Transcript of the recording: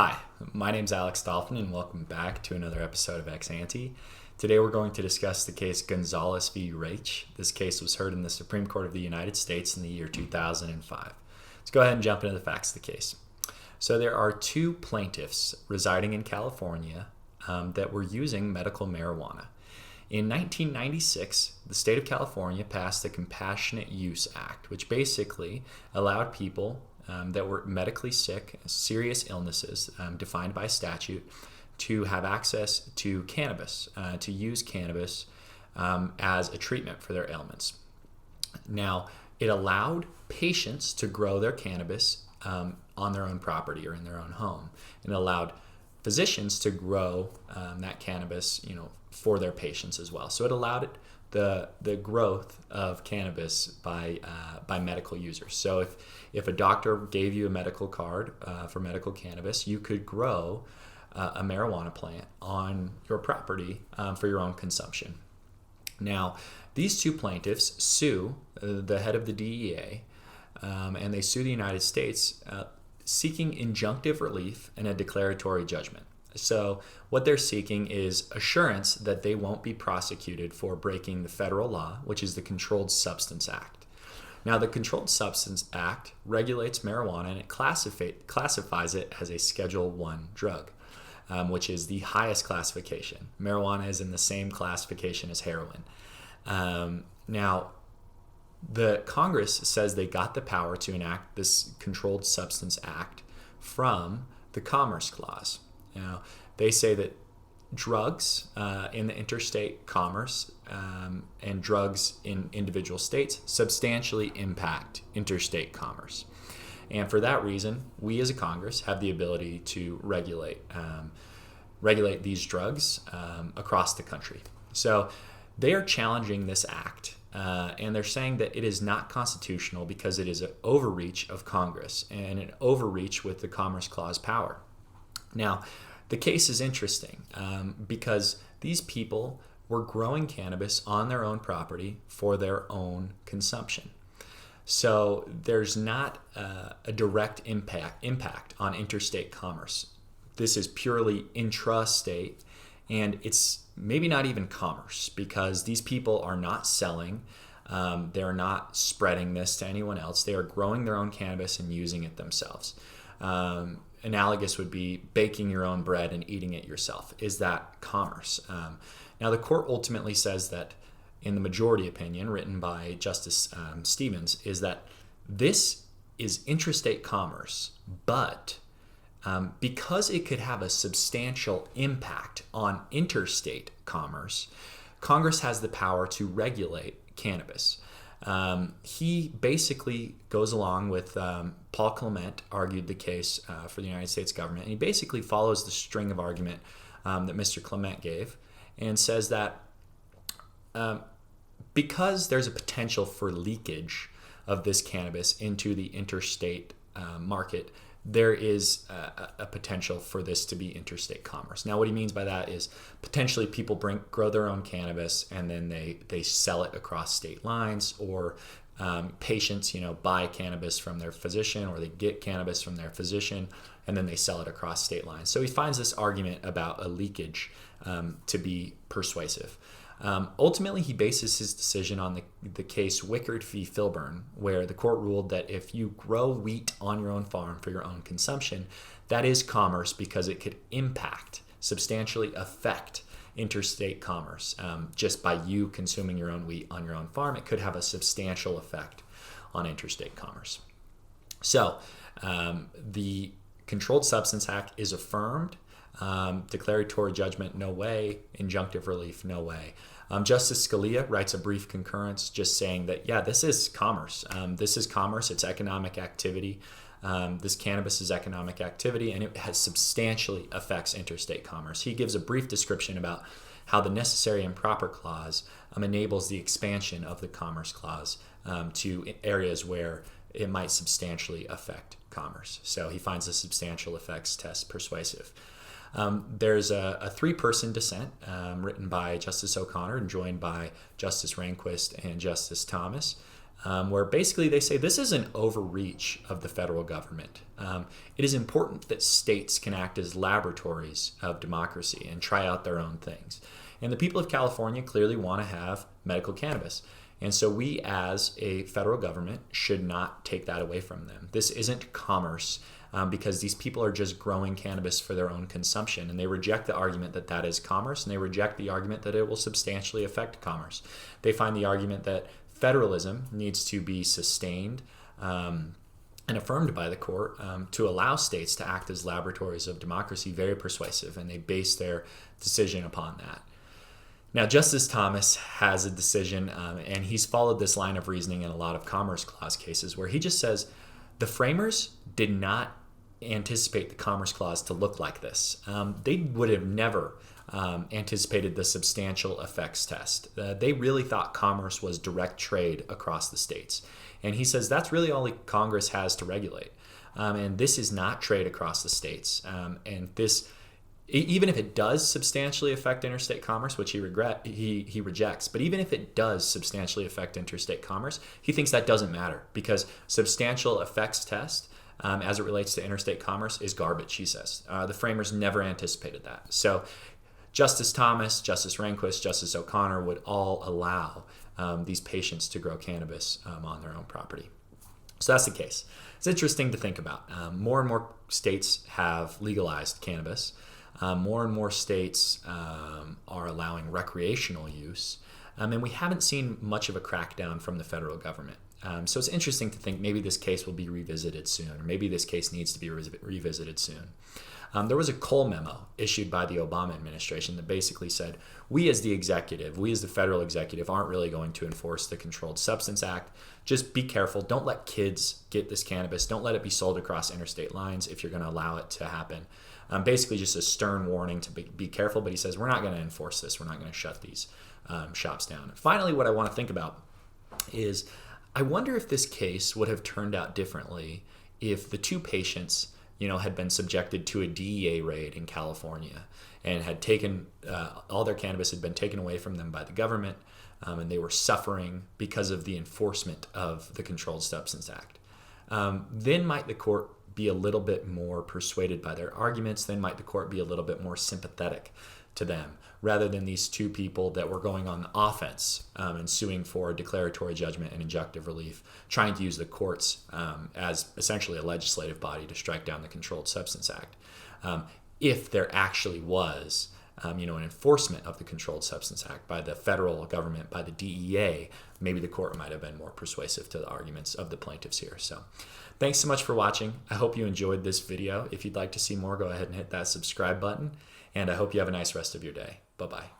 Hi, my name's Alex Dolphin, and welcome back to another episode of Ex Ante. Today we're going to discuss the case Gonzales v. Raich. This case was heard in the Supreme Court of the United States in the year 2005. Let's go ahead and jump into the facts of the case. So there are two plaintiffs residing in California that were using medical marijuana. In 1996, the state of California passed the Compassionate Use Act, which basically allowed people that were medically sick, serious illnesses defined by statute, to have access to cannabis, to use cannabis as a treatment for their ailments. Now, it allowed patients to grow their cannabis on their own property or in their own home, and it allowed physicians to grow that cannabis, for their patients as well. So it allowed the growth of cannabis by medical users. So if a doctor gave you a medical card for medical cannabis, you could grow a marijuana plant on your property for your own consumption. Now, these two plaintiffs sue the head of the DEA, and they sue the United States seeking injunctive relief and a declaratory judgment. So what they're seeking is assurance that they won't be prosecuted for breaking the federal law, which is the Controlled Substance Act. Now, the Controlled Substance Act regulates marijuana, and it classifies it as a Schedule I drug, which is the highest classification. Marijuana is in the same classification as heroin. Now, the Congress says they got the power to enact this Controlled Substance Act from the Commerce Clause. Now, they say that drugs in the interstate commerce and drugs in individual states substantially impact interstate commerce. And for that reason, we as a Congress have the ability to regulate these drugs across the country. So they are challenging this act, and they're saying that it is not constitutional because it is an overreach of Congress and an overreach with the Commerce Clause power. Now, the case is interesting because these people were growing cannabis on their own property for their own consumption. So there's not a direct impact on interstate commerce. This is purely intrastate, and it's maybe not even commerce because these people are not selling. They're not spreading this to anyone else. They are growing their own cannabis and using it themselves. Analogous would be baking your own bread and eating it yourself. Is that commerce? Now, the court ultimately says that, in the majority opinion written by Justice Stevens, is that this is intrastate commerce, but because it could have a substantial impact on interstate commerce, Congress has the power to regulate cannabis. He basically goes along with Paul Clement argued the case for the United States government, and he basically follows the string of argument that Mr. Clement gave and says that because there's a potential for leakage of this cannabis into the interstate market, there is a potential for this to be interstate commerce. Now, what he means by that is potentially people grow their own cannabis and then they sell it across state lines, or patients, buy cannabis from their physician, or they get cannabis from their physician and then they sell it across state lines. So he finds this argument about a leakage to be persuasive. Ultimately, he bases his decision on the case Wickard v. Filburn, where the court ruled that if you grow wheat on your own farm for your own consumption, that is commerce because it could substantially affect interstate commerce. Just by you consuming your own wheat on your own farm, it could have a substantial effect on interstate commerce. So the Controlled Substance Act is affirmed. Declaratory judgment, no way. Injunctive relief, no way. Justice Scalia writes a brief concurrence just saying that, this is commerce. This is commerce. It's economic activity. This cannabis is economic activity, and it has substantially affects interstate commerce. He gives a brief description about how the Necessary and Proper Clause enables the expansion of the Commerce Clause to areas where it might substantially affect commerce. So he finds the substantial effects test persuasive. There's a three-person dissent written by Justice O'Connor and joined by Justice Rehnquist and Justice Thomas. where basically they say this is an overreach of the federal government. It is important that states can act as laboratories of democracy and try out their own things. And the people of California clearly want to have medical cannabis. And so we as a federal government should not take that away from them. This isn't commerce because these people are just growing cannabis for their own consumption. And they reject the argument that that is commerce, and they reject the argument that it will substantially affect commerce. They find the argument that federalism needs to be sustained and affirmed by the court to allow states to act as laboratories of democracy very persuasive, and they base their decision upon that. Now, Justice Thomas has a decision, and he's followed this line of reasoning in a lot of Commerce Clause cases, where he just says the framers did not anticipate the Commerce Clause to look like this. They would have never anticipated the substantial effects test. They really thought commerce was direct trade across the states. And he says that's really all Congress has to regulate. And this is not trade across the states. And this, even if it does substantially affect interstate commerce, which he rejects, but even if it does substantially affect interstate commerce, he thinks that doesn't matter because substantial effects test as it relates to interstate commerce is garbage, he says. The framers never anticipated that. So Justice Thomas, Justice Rehnquist, Justice O'Connor would all allow these patients to grow cannabis on their own property. So that's the case. It's interesting to think about. More and more states have legalized cannabis. More and more states are allowing recreational use. And we haven't seen much of a crackdown from the federal government. So it's interesting to think maybe this case will be revisited soon, or maybe this case needs to be revisited soon. There was a Cole memo issued by the Obama administration that basically said, we as the executive, we as the federal executive aren't really going to enforce the Controlled Substance Act. Just be careful. Don't let kids get this cannabis. Don't let it be sold across interstate lines if you're going to allow it to happen. Basically just a stern warning to be careful, but he says we're not going to enforce this. We're not going to shut these shops down. And finally, what I want to think about is I wonder if this case would have turned out differently if the two patients had been subjected to a DEA raid in California and had taken, all their cannabis had been taken away from them by the government, and they were suffering because of the enforcement of the Controlled Substance Act. Then might the court be a little bit more persuaded by their arguments? Then might the court be a little bit more sympathetic to them, rather than these two people that were going on the offense and suing for declaratory judgment and injunctive relief, trying to use the courts as essentially a legislative body to strike down the Controlled Substance Act. If there actually was an enforcement of the Controlled Substance Act by the federal government, by the DEA, maybe the court might have been more persuasive to the arguments of the plaintiffs here. So thanks so much for watching. I hope you enjoyed this video. If you'd like to see more, go ahead and hit that subscribe button. And I hope you have a nice rest of your day. Bye-bye.